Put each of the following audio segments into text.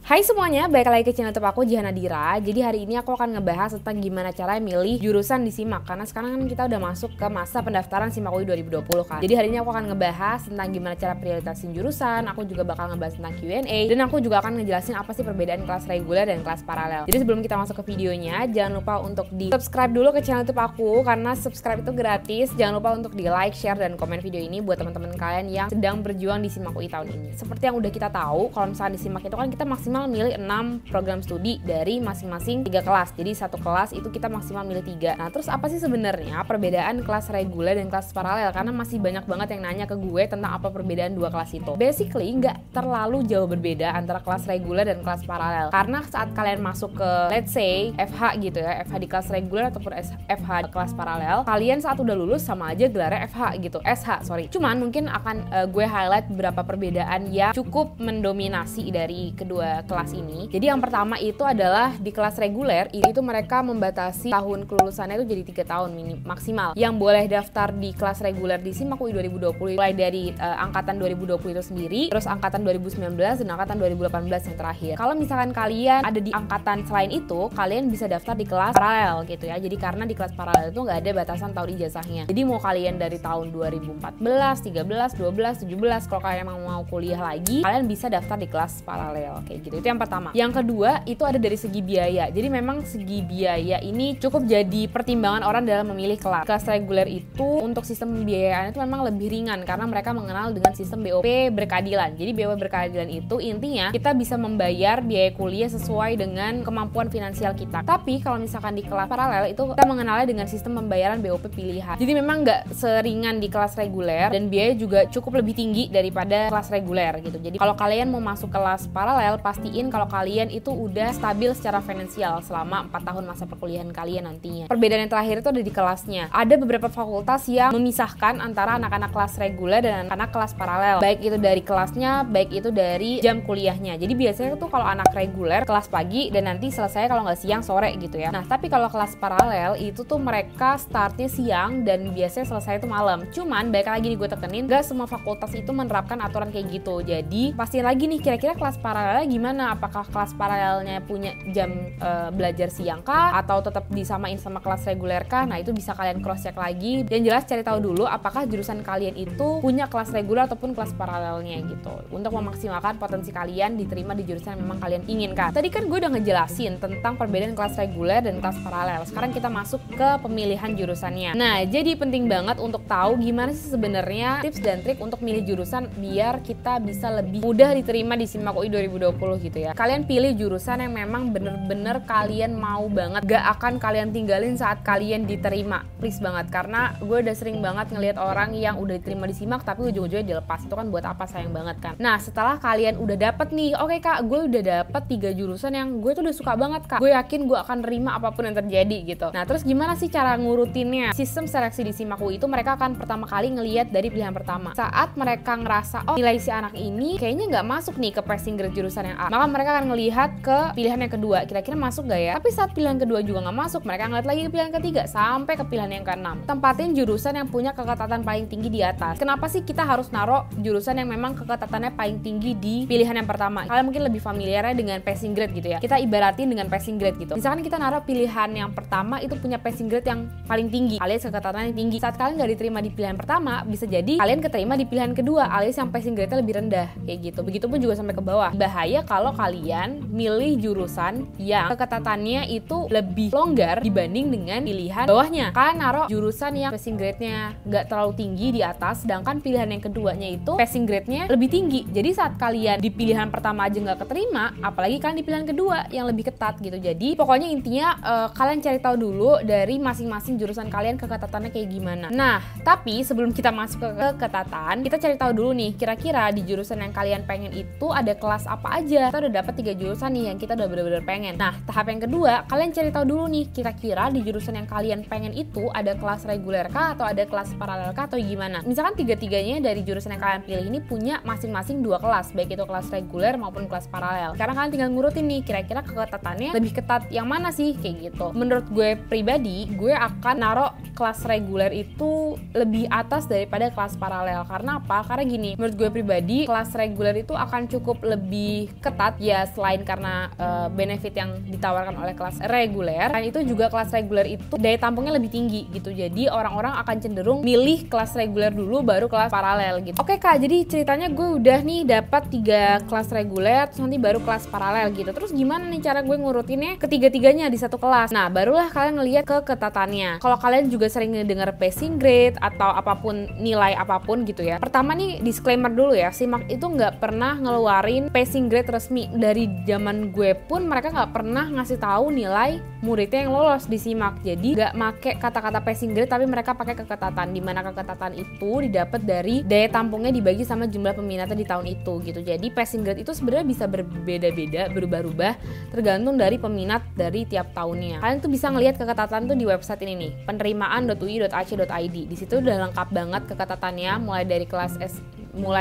Hai semuanya, balik lagi ke channel YouTube aku, Jihan Nadira. Jadi hari ini aku akan ngebahas tentang gimana cara milih jurusan di SIMAK. Karena sekarang kan kita udah masuk ke masa pendaftaran SIMAK UI 2020 kan. Jadi hari ini aku akan ngebahas tentang gimana cara prioritasin jurusan. Aku juga bakal ngebahas tentang Q&A. Dan aku juga akan ngejelasin apa sih perbedaan kelas reguler dan kelas paralel. Jadi sebelum kita masuk ke videonya, jangan lupa untuk di subscribe dulu ke channel YouTube aku. Karena subscribe itu gratis. Jangan lupa untuk di like, share, dan komen video ini buat teman-teman kalian yang sedang berjuang di SIMAK UI tahun ini. Seperti yang udah kita tahu, kalau misalnya di SIMAK itu kan kita maksimal milih 6 program studi dari masing-masing 3 kelas. Jadi satu kelas itu kita maksimal milih 3. Nah, terus apa sih sebenarnya perbedaan kelas reguler dan kelas paralel? Karena masih banyak banget yang nanya ke gue tentang apa perbedaan dua kelas itu. Basically nggak terlalu jauh berbeda antara kelas reguler dan kelas paralel. Karena saat kalian masuk ke let's say FH gitu ya, FH di kelas reguler ataupun FH di kelas paralel, kalian saat udah lulus sama aja gelarnya FH gitu, SH sorry. Cuman mungkin akan gue highlight beberapa perbedaan yang cukup mendominasi dari kedua kelas ini. Jadi yang pertama itu adalah di kelas reguler itu mereka membatasi tahun kelulusannya itu jadi 3 tahun maksimal. Yang boleh daftar di kelas reguler di SIMAK UI 2020 mulai dari angkatan 2020 itu sendiri, terus angkatan 2019 dan angkatan 2018 yang terakhir. Kalau misalkan kalian ada di angkatan selain itu, kalian bisa daftar di kelas paralel gitu ya. Jadi karena di kelas paralel itu nggak ada batasan tahun ijazahnya. Jadi mau kalian dari tahun 2014, 13, 12, 17, kalau kalian mau kuliah lagi, kalian bisa daftar di kelas paralel kayak gitu. Itu yang pertama. Yang kedua itu ada dari segi biaya. Jadi memang segi biaya ini cukup jadi pertimbangan orang dalam memilih kelas. Kelas reguler itu untuk sistem pembiayaan itu memang lebih ringan karena mereka mengenal dengan sistem BOP berkeadilan. Jadi BOP berkeadilan itu intinya kita bisa membayar biaya kuliah sesuai dengan kemampuan finansial kita. Tapi kalau misalkan di kelas paralel itu kita mengenalnya dengan sistem pembayaran BOP pilihan. Jadi memang nggak seringan di kelas reguler dan biaya juga cukup lebih tinggi daripada kelas reguler gitu. Jadi kalau kalian mau masuk kelas paralel, pastiin kalau kalian itu udah stabil secara finansial selama 4 tahun masa perkuliahan kalian nantinya. Perbedaan yang terakhir itu ada di kelasnya. Ada beberapa fakultas yang memisahkan antara anak-anak kelas reguler dan anak-anak kelas paralel. Baik itu dari kelasnya, baik itu dari jam kuliahnya. Jadi biasanya tuh kalau anak reguler kelas pagi dan nanti selesai kalau nggak siang sore gitu ya. Nah tapi kalau kelas paralel itu tuh mereka startnya siang dan biasanya selesai itu malam. Cuman baik lagi nih gue tekenin, nggak semua fakultas itu menerapkan aturan kayak gitu. Jadi pastiin lagi nih kira-kira kelas paralel gimana? Apakah kelas paralelnya punya jam belajar siang kah atau tetap disamain sama kelas reguler kah? Nah itu bisa kalian cross check lagi. Yang jelas cari tahu dulu apakah jurusan kalian itu punya kelas reguler ataupun kelas paralelnya gitu untuk memaksimalkan potensi kalian diterima di jurusan yang memang kalian inginkan. Tadi kan gue udah ngejelasin tentang perbedaan kelas reguler dan kelas paralel. Sekarang kita masuk ke pemilihan jurusannya. Nah jadi penting banget untuk tahu gimana sih sebenarnya tips dan trik untuk milih jurusan biar kita bisa lebih mudah diterima di SIMAK UI 2020 gitu ya. Kalian pilih jurusan yang memang bener-bener kalian mau banget, gak akan kalian tinggalin saat kalian diterima, please banget. Karena gue udah sering banget ngelihat orang yang udah diterima di SIMAK tapi ujung-ujungnya dilepas. Itu kan buat apa, sayang banget kan. Nah setelah kalian udah dapet nih, oke kak gue udah dapet 3 jurusan yang gue tuh udah suka banget kak, gue yakin gue akan terima apapun yang terjadi gitu. Nah terus gimana sih cara ngurutinnya? Sistem seleksi di SIMAK UI itu mereka akan pertama kali ngelihat dari pilihan pertama. Saat mereka ngerasa oh nilai si anak ini kayaknya nggak masuk nih ke passing grade jurusan yang A, maka mereka akan ngelihat ke pilihan yang kedua, kira-kira masuk gak ya? Tapi saat pilihan kedua juga nggak masuk, mereka ngeliat lagi ke pilihan ketiga sampai ke pilihan yang ke-6. Tempatin jurusan yang punya keketatan paling tinggi di atas. Kenapa sih kita harus naruh jurusan yang memang keketatannya paling tinggi di pilihan yang pertama? Kalian mungkin lebih familiarnya dengan passing grade gitu ya. Kita ibaratin dengan passing grade gitu. Misalkan kita naruh pilihan yang pertama itu punya passing grade yang paling tinggi, alias keketatannya tinggi. Saat kalian nggak diterima di pilihan pertama, bisa jadi kalian keterima di pilihan kedua, alias yang passing grade-nya lebih rendah kayak gitu. Begitupun juga sampai ke bawah. Bahaya kalau kalian milih jurusan yang keketatannya itu lebih longgar dibanding dengan pilihan bawahnya. Kalian naruh jurusan yang passing grade-nya nggak terlalu tinggi di atas, sedangkan pilihan yang keduanya itu passing grade-nya lebih tinggi. Jadi saat kalian di pilihan pertama aja nggak keterima, apalagi kalian di pilihan kedua yang lebih ketat gitu. Jadi pokoknya intinya kalian cari tahu dulu dari masing-masing jurusan kalian keketatannya kayak gimana. Nah tapi sebelum kita masuk ke keketatan, kita cari tahu dulu nih kira-kira di jurusan yang kalian pengen itu ada kelas apa aja. Kita udah dapat 3 jurusan nih yang kita udah bener-bener pengen. Nah tahap yang kedua, kalian cari tahu dulu nih kira-kira di jurusan yang kalian pengen itu ada kelas reguler kah atau ada kelas paralel kah atau gimana. Misalkan tiga-tiganya dari jurusan yang kalian pilih ini punya masing-masing 2 kelas, baik itu kelas reguler maupun kelas paralel. Sekarang kalian tinggal ngurutin nih kira-kira keketatannya lebih ketat yang mana sih kayak gitu. Menurut gue pribadi, gue akan naruh kelas reguler itu lebih atas daripada kelas paralel. Karena apa? Karena gini, menurut gue pribadi kelas reguler itu akan cukup lebih ketat ketat ya, selain karena benefit yang ditawarkan oleh kelas reguler, dan itu juga kelas reguler itu daya tampungnya lebih tinggi gitu. Jadi orang-orang akan cenderung milih kelas reguler dulu baru kelas paralel gitu. Oke Kak, jadi ceritanya gue udah nih dapat 3 kelas reguler, terus nanti baru kelas paralel gitu. Terus gimana nih cara gue ngurutinnya ketiga-tiganya di satu kelas? Nah, barulah kalian ngelihat keketatannya. Kalau kalian juga sering ngedenger passing grade atau apapun, nilai apapun gitu ya. Pertama nih disclaimer dulu ya, SIMAK itu nggak pernah ngeluarin passing grade resmi. Dari zaman gue pun mereka nggak pernah ngasih tahu nilai muridnya yang lolos di SIMAK. Jadi nggak make kata-kata passing grade, tapi mereka pakai keketatan, dimana keketatan itu didapat dari daya tampungnya dibagi sama jumlah peminatnya di tahun itu gitu. Jadi passing grade itu sebenarnya bisa berbeda-beda, berubah-ubah tergantung dari peminat dari tiap tahunnya. Kalian tuh bisa ngelihat keketatan tuh di website ini nih, penerimaan.ui.ac.id. Di situ udah lengkap banget keketatannya, mulai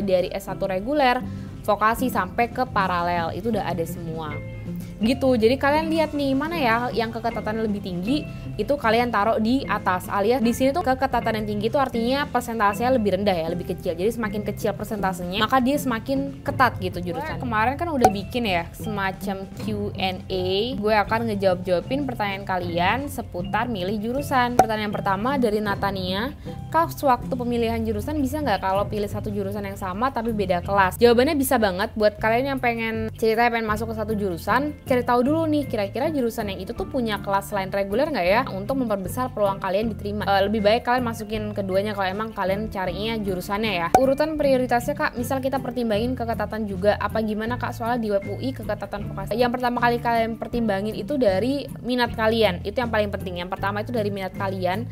dari S1 reguler, vokasi sampai ke paralel, itu udah ada semua. Gitu. Jadi kalian lihat nih mana ya yang keketatan lebih tinggi, itu kalian taruh di atas. Alias di sini tuh keketatan yang tinggi itu artinya persentasenya lebih rendah ya, lebih kecil. Jadi semakin kecil persentasenya, maka dia semakin ketat gitu jurusan. Kemarin kan udah bikin ya semacam Q&A. Gue akan ngejawab-jawabin pertanyaan kalian seputar milih jurusan. Pertanyaan pertama dari Natania, Kak, waktu pemilihan jurusan bisa nggak kalau pilih satu jurusan yang sama tapi beda kelas? Jawabannya bisa banget. Buat kalian yang pengen ceritanya pengen masuk ke satu jurusan, cari tahu dulu nih kira-kira jurusan yang itu tuh punya kelas selain reguler nggak ya, untuk memperbesar peluang kalian diterima. Lebih baik kalian masukin keduanya kalau emang kalian carinya jurusannya ya. Urutan prioritasnya Kak, misal kita pertimbangin keketatan juga, apa gimana Kak? Soalnya di web UI keketatan vokasi yang pertama kali kalian pertimbangin itu dari minat kalian, itu yang paling penting. Yang pertama itu dari minat kalian,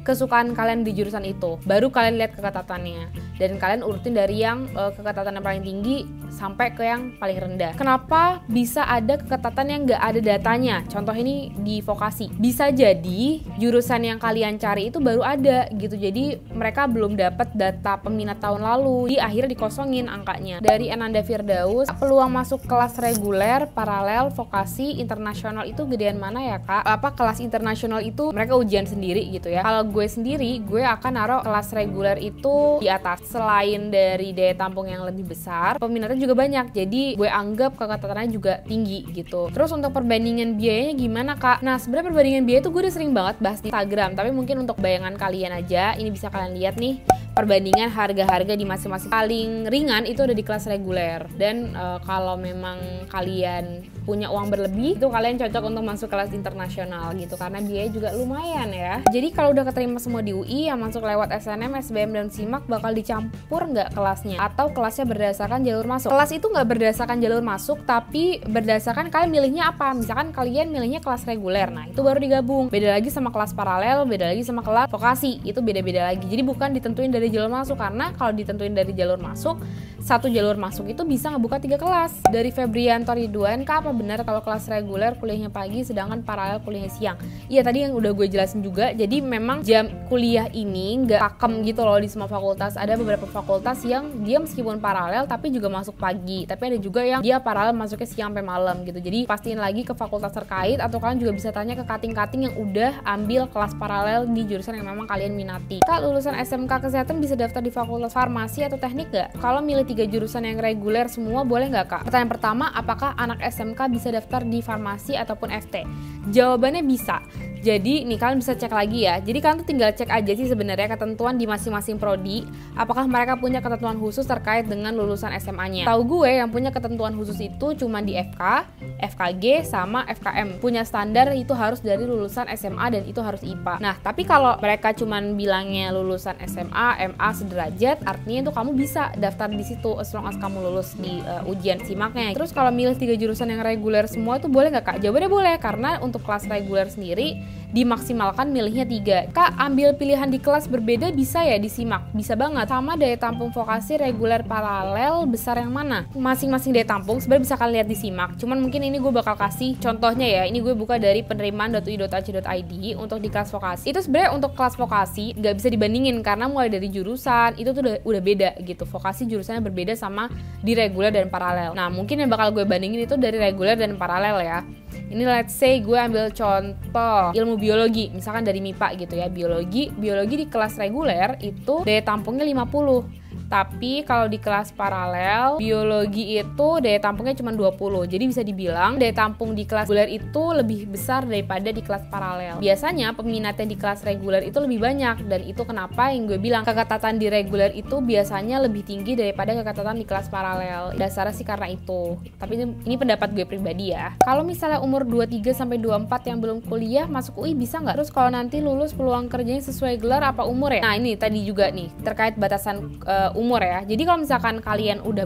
kesukaan kalian di jurusan itu, baru kalian lihat keketatannya, dan kalian urutin dari yang keketatan yang paling tinggi sampai ke yang paling rendah. Kenapa bisa ada keketatan yang nggak ada datanya? Contoh ini di vokasi, bisa jadi jurusan yang kalian cari itu baru ada gitu, jadi mereka belum dapat data peminat tahun lalu, di akhirnya dikosongin angkanya. Dari Ananda Firdaus, peluang masuk kelas reguler, paralel, vokasi, internasional itu gedean mana ya Kak? Apa kelas internasional itu mereka ujian sendiri gitu ya? Kalau gue sendiri, gue akan naruh kelas reguler itu di atas. Selain dari daya tampung yang lebih besar, peminatnya juga banyak, jadi gue anggap keketatannya juga tinggi gitu. Terus untuk perbandingan biayanya gimana Kak? Nah, sebenarnya perbandingan biaya tuh gue udah sering banget bahas di Instagram, tapi mungkin untuk bayangan kalian aja, ini bisa kalian lihat nih perbandingan harga-harga di masing-masing. Paling ringan itu ada di kelas reguler, dan kalau memang kalian punya uang berlebih, itu kalian cocok untuk masuk kelas internasional gitu, karena biaya juga lumayan ya. Jadi kalau udah keterima semua di UI, yang masuk lewat SNM, SBM, dan SIMAK bakal dicampur nggak kelasnya? Atau kelasnya berdasarkan jalur masuk? Kelas itu nggak berdasarkan jalur masuk, tapi berdasarkan kalian milihnya apa. Misalkan kalian milihnya kelas reguler, nah itu baru digabung. Beda lagi sama kelas paralel, beda lagi sama kelas vokasi, itu beda-beda lagi. Jadi bukan ditentuin dari jalur masuk, karena kalau ditentuin dari jalur masuk, satu jalur masuk itu bisa ngebuka 3 kelas. Dari Febrianto Ridwan, Kak, apa benar kalau kelas reguler kuliahnya pagi sedangkan paralel kuliahnya siang? Iya, tadi yang udah gue jelasin juga. Jadi memang jam kuliah ini nggak pakem gitu loh di semua fakultas. Ada beberapa fakultas yang dia meskipun paralel tapi juga masuk pagi, tapi ada juga yang dia paralel masuknya siang sampai malam gitu. Jadi pastiin lagi ke fakultas terkait, atau kalian juga bisa tanya ke kating-kating yang udah ambil kelas paralel di jurusan yang memang kalian minati. Kak, lulusan SMK kesehatan bisa daftar di fakultas farmasi atau teknik nggak? Kalau milih 3 jurusan yang reguler semua boleh nggak Kak? Pertanyaan pertama, apakah anak SMK bisa daftar di farmasi ataupun FT? Jawabannya bisa. Jadi nih kalian bisa cek lagi ya. Jadi kalian tuh tinggal cek aja sih sebenarnya ketentuan di masing-masing prodi, apakah mereka punya ketentuan khusus terkait dengan lulusan SMA-nya. Tahu gue yang punya ketentuan khusus itu cuma di FK, FKG, sama FKM. Punya standar itu harus dari lulusan SMA dan itu harus IPA. Nah, tapi kalau mereka cuma bilangnya lulusan SMA, MA sederajat, artinya itu kamu bisa daftar di situ as long as kamu lulus di ujian SIMAK-nya. Terus kalau milih 3 jurusan yang reguler semua itu boleh nggak Kak? Jawabannya boleh, karena untuk kelas reguler sendiri dimaksimalkan milihnya 3. Kak, ambil pilihan di kelas berbeda bisa ya di SIMAK? Bisa banget. Sama daya tampung vokasi reguler paralel besar yang mana? Masing-masing daya tampung sebenarnya bisa kalian lihat di SIMAK. Cuman mungkin ini gue bakal kasih contohnya ya. Ini gue buka dari penerimaan.ui.ac.id untuk di kelas vokasi. Itu sebenarnya untuk kelas vokasi nggak bisa dibandingin karena mulai dari jurusan itu tuh udah beda gitu. Vokasi jurusannya berbeda sama di reguler dan paralel. Nah, mungkin yang bakal gue bandingin itu dari reguler dan paralel ya. Ini let's say gue ambil contoh ilmu biologi, misalkan dari MIPA gitu ya, biologi di kelas reguler itu daya tampungnya 50. Tapi kalau di kelas paralel, biologi itu daya tampungnya cuma 20. Jadi bisa dibilang daya tampung di kelas reguler itu lebih besar daripada di kelas paralel. Biasanya peminatnya di kelas reguler itu lebih banyak, dan itu kenapa yang gue bilang keketatan di reguler itu biasanya lebih tinggi daripada keketatan di kelas paralel. Dasarnya sih karena itu. Tapi ini pendapat gue pribadi ya. Kalau misalnya umur 23 sampai 24 yang belum kuliah masuk UI bisa nggak? Terus kalau nanti lulus peluang kerjanya sesuai gelar apa umur ya? Nah, ini tadi juga nih terkait batasan umur ya. Jadi kalau misalkan kalian udah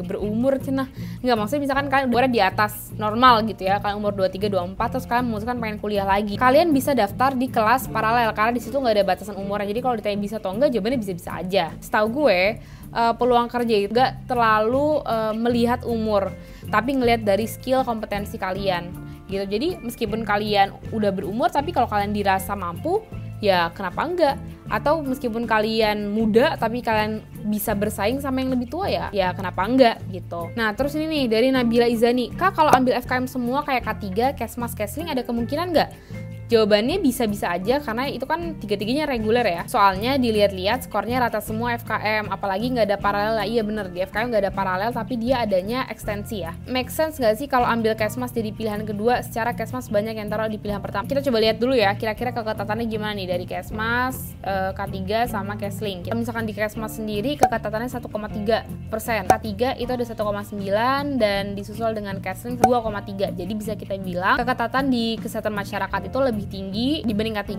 berumur cenah, nggak, maksudnya misalkan kalian umurnya di atas normal gitu ya, kalian umur 23, 24 terus kalian memutuskan pengen kuliah lagi, kalian bisa daftar di kelas paralel karena di situ nggak ada batasan umurnya. Jadi kalau ditanya bisa atau enggak, jawabannya bisa-bisa aja. Setahu gue peluang kerja itu nggak terlalu melihat umur, tapi ngelihat dari skill kompetensi kalian gitu. Jadi meskipun kalian udah berumur, tapi kalau kalian dirasa mampu, ya kenapa enggak? Atau meskipun kalian muda tapi kalian bisa bersaing sama yang lebih tua, ya kenapa enggak gitu. Nah, terus ini nih dari Nabila Izani, Kak kalau ambil FKM semua kayak K3, Kesmas, Kesling ada kemungkinan nggak? Jawabannya bisa-bisa aja karena itu kan tiga-tiganya reguler ya. Soalnya dilihat-lihat skornya rata semua FKM, apalagi nggak ada paralel. Nah, iya bener, di FKM nggak ada paralel tapi dia adanya ekstensi ya. Make sense nggak sih kalau ambil Kesmas jadi pilihan kedua? Secara Kesmas banyak yang taruh di pilihan pertama. Kita coba lihat dulu ya, kira-kira keketatannya gimana nih dari Kesmas, K3 sama Kesling. Kalau misalkan di Kesmas sendiri keketatannya 1,3%, K3 itu ada 1,9 dan disusul dengan Kesling 2,3. Jadi bisa kita bilang keketatan di kesehatan masyarakat itu lebih tinggi dibanding K3,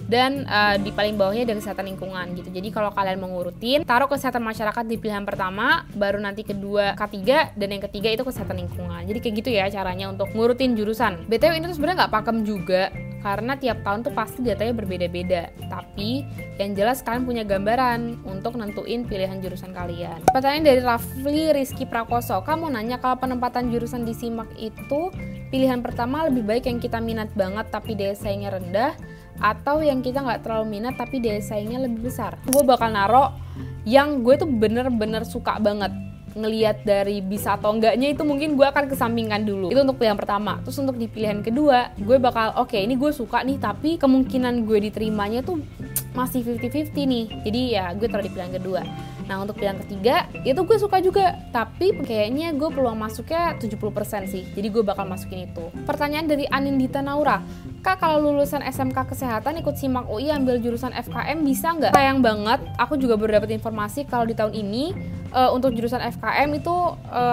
dan di paling bawahnya dari kesehatan lingkungan gitu. Jadi kalau kalian mau ngurutin, taruh kesehatan masyarakat di pilihan pertama, baru nanti kedua K3, dan yang ketiga itu kesehatan lingkungan. Jadi kayak gitu ya caranya untuk ngurutin jurusan. BTW ini tuh sebenarnya nggak pakem juga, karena tiap tahun tuh pasti datanya berbeda-beda. Tapi yang jelas kalian punya gambaran untuk nentuin pilihan jurusan kalian. Pertanyaan dari Rafli Rizky Prakoso, kamu nanya kalau penempatan jurusan di SIMAK itu pilihan pertama lebih baik yang kita minat banget tapi daya saingnya rendah, atau yang kita nggak terlalu minat tapi daya saingnya lebih besar? Gue bakal naro yang gue tuh bener-bener suka banget. Ngelihat dari bisa atau enggaknya itu mungkin gue akan kesampingkan dulu. Itu untuk pilihan pertama. Terus untuk di pilihan kedua, gue bakal oke, ini gue suka nih tapi kemungkinan gue diterimanya tuh masih 50-50 nih. Jadi ya gue taruh di pilihan kedua. Nah, untuk pilihan ketiga, itu gue suka juga, tapi kayaknya gue peluang masuknya 70% sih. Jadi gue bakal masukin itu. Pertanyaan dari Anindita Naura, Kak kalau lulusan SMK Kesehatan ikut SIMAK UI ambil jurusan FKM bisa nggak? Sayang banget, aku juga baru dapat informasi kalau di tahun ini untuk jurusan FKM itu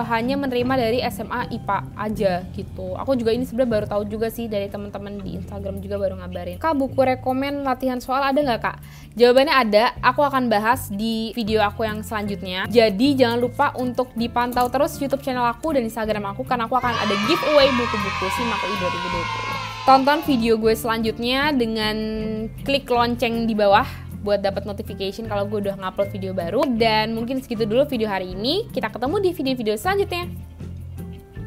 hanya menerima dari SMA IPA aja gitu. Aku juga ini sebenarnya baru tahu juga sih, dari teman-teman di Instagram juga baru ngabarin. Kak, buku rekomen latihan soal ada nggak, Kak? Jawabannya ada, aku akan bahas di video aku yang selanjutnya. Jadi jangan lupa untuk dipantau terus YouTube channel aku dan Instagram aku, karena aku akan ada giveaway buku-buku SIMAK UI 2020. Tonton video gue selanjutnya dengan klik lonceng di bawah buat dapat notification kalau gue udah ngupload video baru. Dan mungkin segitu dulu video hari ini. Kita ketemu di video-video selanjutnya.